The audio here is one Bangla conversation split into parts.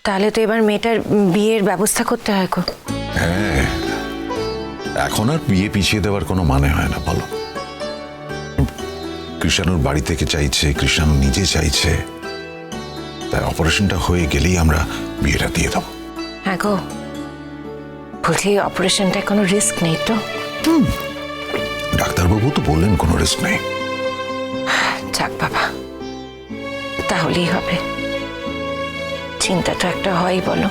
তাহলে তো এবার মেয়েটার বিয়ের ব্যবস্থা করতে হয় গো। হ্যাঁ, এখন আর বিয়ে পিছিয়ে দেওয়ার কোনো মানে হয় না, বলো। কৃষাণুর বাড়ি থেকে চাইছে, কৃষাণু নিজে চাইছে, তাই অপারেশনটা হয়ে গেলেই আমরা বিয়েটা দিয়ে দেবো। হ্যাঁ গো, বলছি অপারেশনটা কোনো রিস্ক নেই তো? ডাক্তারবাবু তো বললেন কোনো রিস্ক নেই। যাক বাবা, তাহলেই হবে। চিন্তা তো একটা হয়, বলো।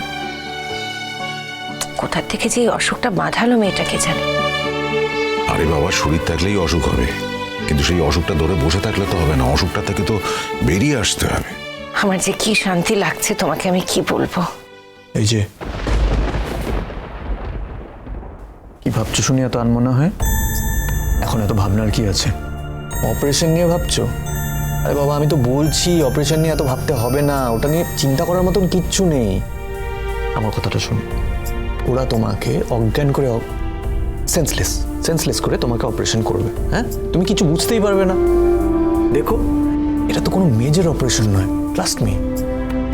কোথা থেকে যে এই অসুখটা বাঁধালো মেয়েটাকে জানে। আরে বাবা, শরীর থাকলেই অসুখ হবে, কিন্তু সেই অসুখটা ধরে বসে থাকলে তো হবে না, অসুখটা থেকে তো বেরিয়ে আসতে হবে। আমার যে কি শান্তি লাগছে তোমাকে আমি কি বলবো। এই যে কি ভাবছো শুনি এত আনমনা হয়? এখন এত ভাবনার কি আছে? অপারেশন নিয়ে ভাবছো? আরে বাবা, আমি তো বলছি অপারেশন নিয়ে এত ভাবতে হবে না, ওটা নিয়ে চিন্তা করার মতন কিচ্ছু নেই। আমার কথাটা শোনো, ওরা তোমাকে অজ্ঞান করে সেন্সলেস করে তোমাকে অপারেশন করবে। হ্যাঁ, তুমি কিছু বুঝতেই পারবে না। দেখো, এটা তো কোনো মেজর অপারেশন নয়, trust me,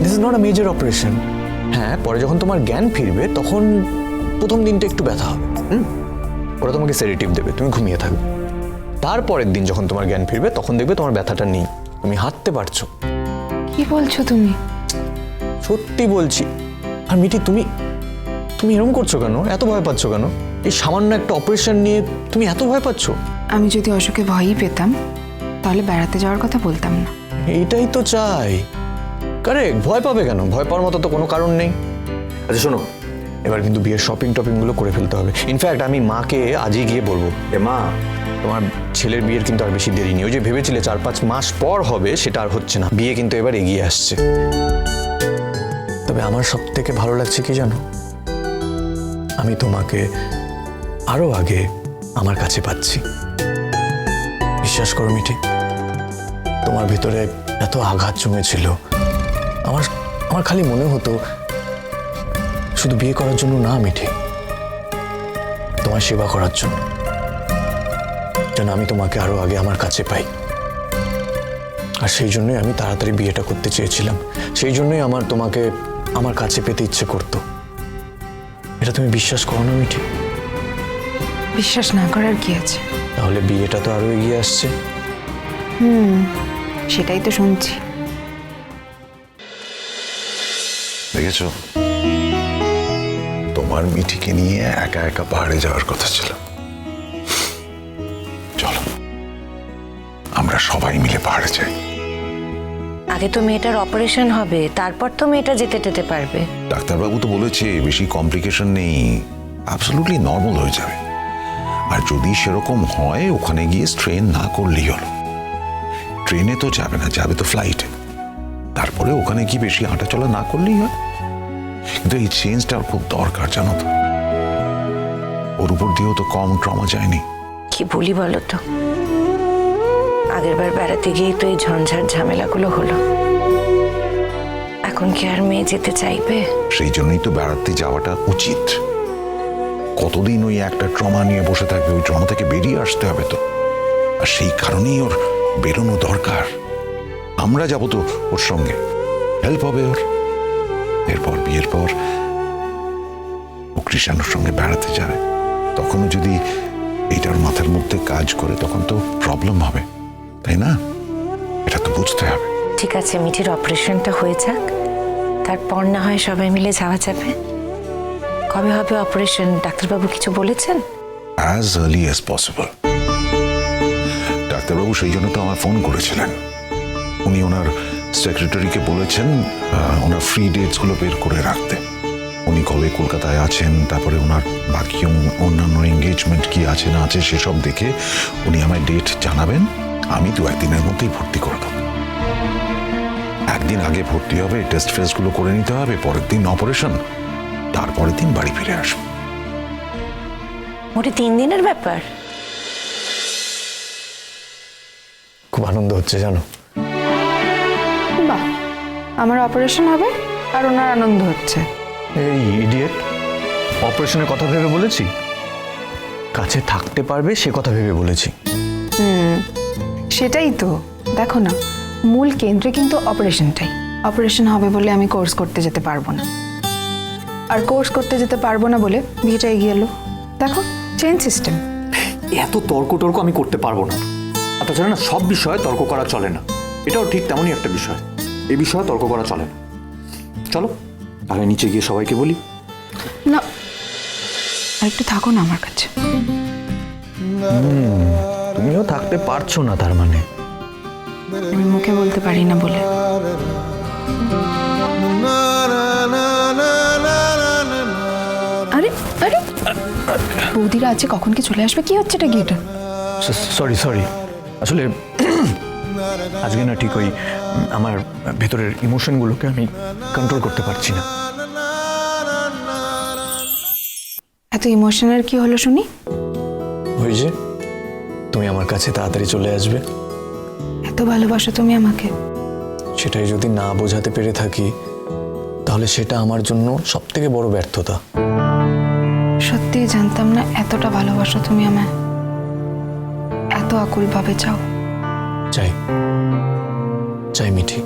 this is not a major operation. হ্যাঁ, পরে যখন তোমার জ্ঞান ফিরবে তখন প্রথম দিনটা একটু ব্যথা হবে। ওরা তোমাকে সেডেটিভ দেবে, তুমি ঘুমিয়ে থাকবে। তারপরের দিন যখন তোমার জ্ঞান ফিরবে তখন দেখবে তোমার ব্যথাটা নেই, তুমি হাঁটতে পারছো। কি বলছো তুমি? সত্যি বলছি। আর মিটি, তুমি তুমি এরকম করছো কেন? এত ভয় পাচ্ছ কেন? এই সামান্য একটা অপারেশন নিয়ে তুমি এত ভয় পাচ্ছ? আমি যদি অশোকে ভয়ই পেতাম তাহলে বেড়াতে যাওয়ার কথা বলতাম না। এইটাই তো চাই। কারেক্ট, ভয় পাবে কেন? ভয় পাওয়ার মতো তো কোনো কারণ নেই। আচ্ছা শোনো, এবার কিন্তু বিয়ের শপিংগুলো করে ফেলতে হবে। ইনফ্যাক্ট আমি মাকে আজই গিয়ে বলবো, এ মা, তোমার ছেলের বিয়ের কিন্তু আর বেশি দেরি নেই। ওই যে ভেবেছিলে 4-5 মাস পর হবে, সেটা আর হচ্ছে না। বিয়ে কিন্তু এবার এগিয়ে আসছে। তবে আমার সব থেকে ভালো লাগছে কি জানো? আমি তোমাকে আরো আগে আমার কাছে পাচ্ছি। বিশ্বাস করো মিঠি, তোমার ভিতরে এত আঘাত জমেছিল, আমার খালি মনে হতো শুধু বিয়ে করার জন্য না মিঠি, তোমার সেবা করার জন্য, যেন আমি তোমাকে আরো আগে আমার কাছে পাই। আর সেই জন্যই আমি তাড়াতাড়ি বিয়েটা করতে চেয়েছিলাম, সেই জন্যই আমার তোমাকে আমার কাছে পেতে ইচ্ছে করতো। এটা তুমি বিশ্বাস করো না মিঠি? বিশ্বাস না করার কি আছে? তাহলে বিয়েটা তো আরো এগিয়ে আসছে। সেটাই তো শুনছি। দেখেছো, তোমার মিঠিকে নিয়ে একা একা পাহাড়ে যাওয়ার কথা ছিল। চলো আমরা সবাই মিলে পাহাড়ে যাই। আগে তো মেয়েটার অপারেশন হবে, তারপর তো মেয়েটা যেতে পারবে। ডাক্তারবাবু তো বলেছে বেশি কমপ্লিকেশন নেই, অ্যাবসলিউটলি নর্মাল হয়ে যাবে। আর যদি সেরকম হয়, ওখানে গিয়ে স্ট্রেন না করলেই হলো। ট্রেনে তো যাবে না, যাবে তো ফ্লাইটে। তারপরে ওখানে গিয়ে বেশি হাঁটাচলা না করলেই হয়। কিন্তু এই চেঞ্জটা খুব দরকার, জানো তো। ওর উপর দিয়েও তো কম ট্রমা যায়নি। কি বলি বলো তো, আগের বার বেড়াতে গিয়ে তো এই ঝঞ্ঝাট ঝামেলাগুলো হলো। এখন কি আর মেয়ে যেতে চাইবে? সেই জন্যই তো বেড়াতে যাওয়াটা উচিত। কতদিন ওই একটা ট্রমা নিয়ে বসে থাকবে? ওই ট্রমা থেকে বেরিয়ে আসতে হবে তো। আর সেই কারণেই ওর বেরোনো দরকার। আমরা যাবো তো ওর সঙ্গে, হেল্প হবে ওর। এরপর বিয়ের পর ও কৃষাণুর সঙ্গে বেড়াতে যাবে, তখনও যদি এইটার মাথার মধ্যে কাজ করে তখন তো প্রবলেম হবে, তাই না? এটা তো বুঝতে হবে। ঠিক আছে, মিঠির অপারেশনটা হয়ে যাক, তারপর না হয় সবাই মিলে যাওয়া যাবে। কবে হবে অপারেশন? ডাক্তারবাবু কিছু বলেছেন? As early as possible. ডাক্তারবাবু সেই জন্য তো আমার ফোন করেছিলেন। উনি ওনার সেক্রেটারিকে বলেছেন ওনার ফ্রি ডেটসগুলো বের করে রাখতে। উনি কবে কলকাতায় আছেন, তারপরে ওনার বাকি অন্যান্য এঙ্গেজমেন্ট কি আছে না আছে সেসব দেখে উনি আমায় ডেট জানাবেন। আমি 2-1 দিনের মধ্যেই ভর্তি করে দেবো। একদিন আগে ভর্তি হবে, টেস্ট ফেস্টগুলো করে নিতে হবে, পরের দিন অপারেশন, তারপরের দিন বাড়ি ফিরে আসবো। মোটে 3 দিনের ব্যাপার। খুব আনন্দ হচ্ছে জানো। বাহ, আমার অপারেশন হবে আর ওনার আনন্দ হচ্ছে। এই ইডিয়েট, অপারেশনের কথা ভেবে বলেছি? কাছে থাকতে পারবে সে কথা ভেবে বলেছি। সেটাই তো, দেখো না, মূল কেন্দ্রে কিন্তু অপারেশনটাই। অপারেশন হবে বলে আমি কোর্স করতে যেতে পারবো না, আর কোর্স করতে যেতে পারবো না বলে বিয়েটা এগিয়ে এলো। দেখো, চেইন সিস্টেম। এত তর্ক আমি করতে পারবো না। আর তাছাড়া না, সব বিষয়ে তর্ক করা চলে না, এটাও ঠিক তেমনই একটা বিষয়। এই বিষয়ে তর্ক করা চলে না। চলো আগে নিচে গিয়ে সবাইকে বলি। না, আর একটু থাকো না আমার কাছে। তুমিও থাকতে পারছো না তার মানে? আমি মুখে বলতে পারি না বলে। আরে আরে, বৌদিরা আছে, কখন কি চলে আসবে? কি হচ্ছে এটা? গিয়েটা সরি আসলে আজকে না ঠিক ওই আমার ভেতরের ইমোশনগুলোকে আমি কন্ট্রোল করতে পারছি না। এত ইমোশনাল কি হলো শুনি? ওই যে তুমি আমার কাছে তাড়াতাড়ি চলে আসবে, এত ভালোবাসো তুমি আমাকে। সেটাই যদি না বোঝাতে পেরে থাকি তাহলে সেটা আমার জন্য সবথেকে বড় ব্যর্থতা। সত্যিই জানতাম না এতটা ভালোবাসো তুমি আমায়, এত আকুল ভাবে চাও। চাই মিঠি,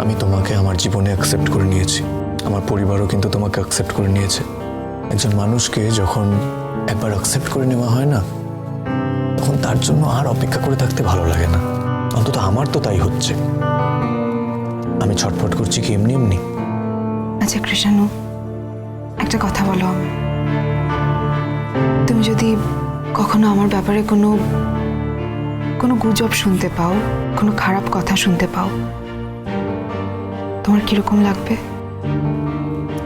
আমি তোমাকে আমার জীবনে অ্যাকসেপ্ট করে নিয়েছি, আমার পরিবারও কিন্তু তোমাকে অ্যাকসেপ্ট করে নিয়েছে। একজন মানুষকে যখন একবার অ্যাকসেপ্ট করে নেওয়া হয় না, তখন তার জন্য আর অপেক্ষা করে থাকতে ভালো লাগে না। অন্তত আমার তো তাই হচ্ছে। আমি ছটফট করছি কি এমনি এমনি? আচ্ছা কৃষাণু, একটা কথা বলো আমায়। তুমি যদি কখনো আমার ব্যাপারে কোনো গুজব শুনতে পাও, কোনো খারাপ কথা শুনতে পাও, তোমার কিরকম লাগবে?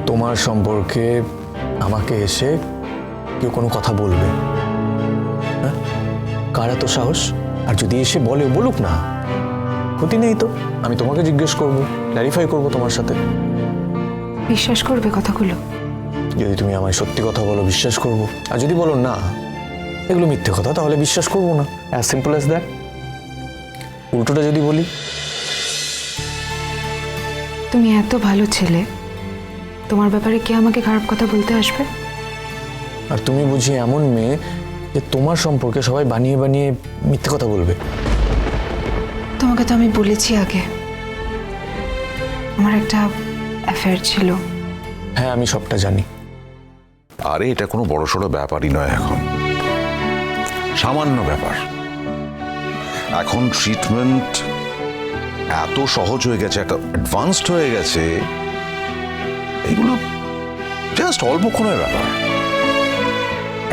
তোমার সম্পর্কে আমাকে এসে কেউ কোনো কথা বলবে? হ্যাঁ, কার এত সাহস? আর যদি এসে বলে, বলুক না, ক্ষতি নেই তো। আমি তোমাকে জিজ্ঞেস করবো, ক্ল্যারিফাই করবো তোমার সাথে। বিশ্বাস করবে কথাগুলো? যদি তুমি আমায় সত্যি কথা বলো, বিশ্বাস করবো। আর যদি বলো না, এগুলো মিথ্যে কথা, তাহলে বিশ্বাস করবো না। As simple as that. উল্টোটা যদি বলি? তুমি এত ভালো ছেলে, তোমার ব্যাপারে কে আমাকে খারাপ কথা বলতে আসবে? আর তুমি বুঝি এমন মেয়ে যে তোমার সম্পর্কে সবাই বানিয়ে বানিয়ে মিথ্যে কথা বলবে? তোমাকে তো আমি বলেছি আগে, আমার একটা অ্যাফেয়ার ছিল। হ্যাঁ, আমি সবটা জানি। আরে এটা কোনো বড়সড় ব্যাপারই নয়, এখন সামান্য ব্যাপার। এখন ট্রিটমেন্ট এত সহজ হয়ে গেছে, এত অ্যাডভান্সড হয়ে গেছে, এগুলো জাস্ট অল্পক্ষণের ব্যাপার।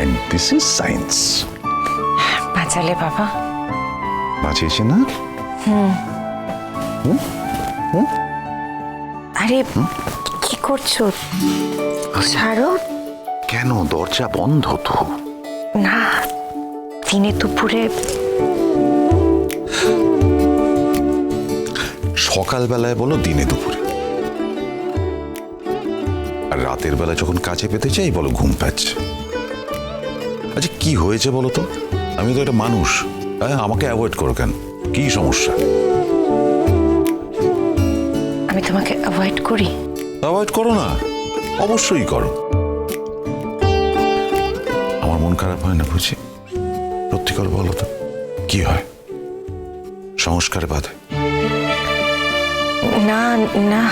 And this is science. বাঁচালে বাবা। বাঁচিয়েছে না? আরে কি করছো? ছাড়ো। কেন? দরজা বন্ধ তো। না, দিনে দুপুরে। সকালবেলায় বলো, দিনে দুপুরে, আর রাতের বেলা যখন কাছে পেতে চাই বলো ঘুম পাচ্ছে। আচ্ছা কি হয়েছে বলো তো? আমি তো একটা মানুষ, হ্যাঁ? আমাকে অ্যাভয়েড করো কেন? কি সমস্যা? আমি তোমাকে অ্যাভয়েড করি? অ্যাভয়েড করো না, অবশ্যই করো। আমার মন খারাপ হয় না বুঝি? সত্যি করে বলো তো, কি হয়? সংস্কারে বাধে? না না,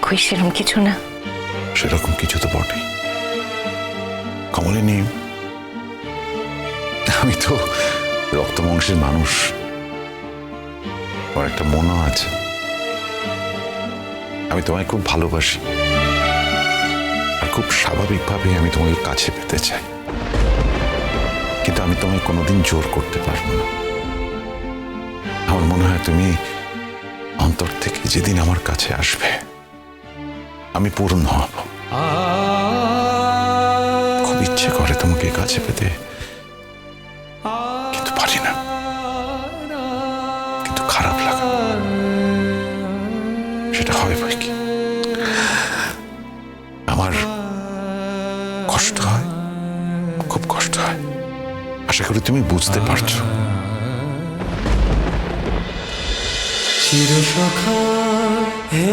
কই সেরকম কিছু না। সেরকম কিছু তো বটেই। কমলিনী, আমি তো রক্ত মাংসের মানুষ, আমার একটা মনও আছে। আমি তোমায় খুব ভালোবাসি, আর খুব স্বাভাবিকভাবে আমি তোমাকে কাছে পেতে চাই, কিন্তু আমি তোমায় কোনোদিন জোর করতে পারবো না। আমার মনে হয় তুমি অন্তর থেকে যেদিন আমার কাছে আসবে, আমি পূর্ণ হব। খুব ইচ্ছে করে তোমাকে কাছে পেতে, কিন্তু পারি না। কিন্তু খারাপ লাগে, সেটা হয় বই কি। আমার কষ্ট হয়, খুব কষ্ট হয়। আশা করি তুমি বুঝতে পারছো। চিরসখা হে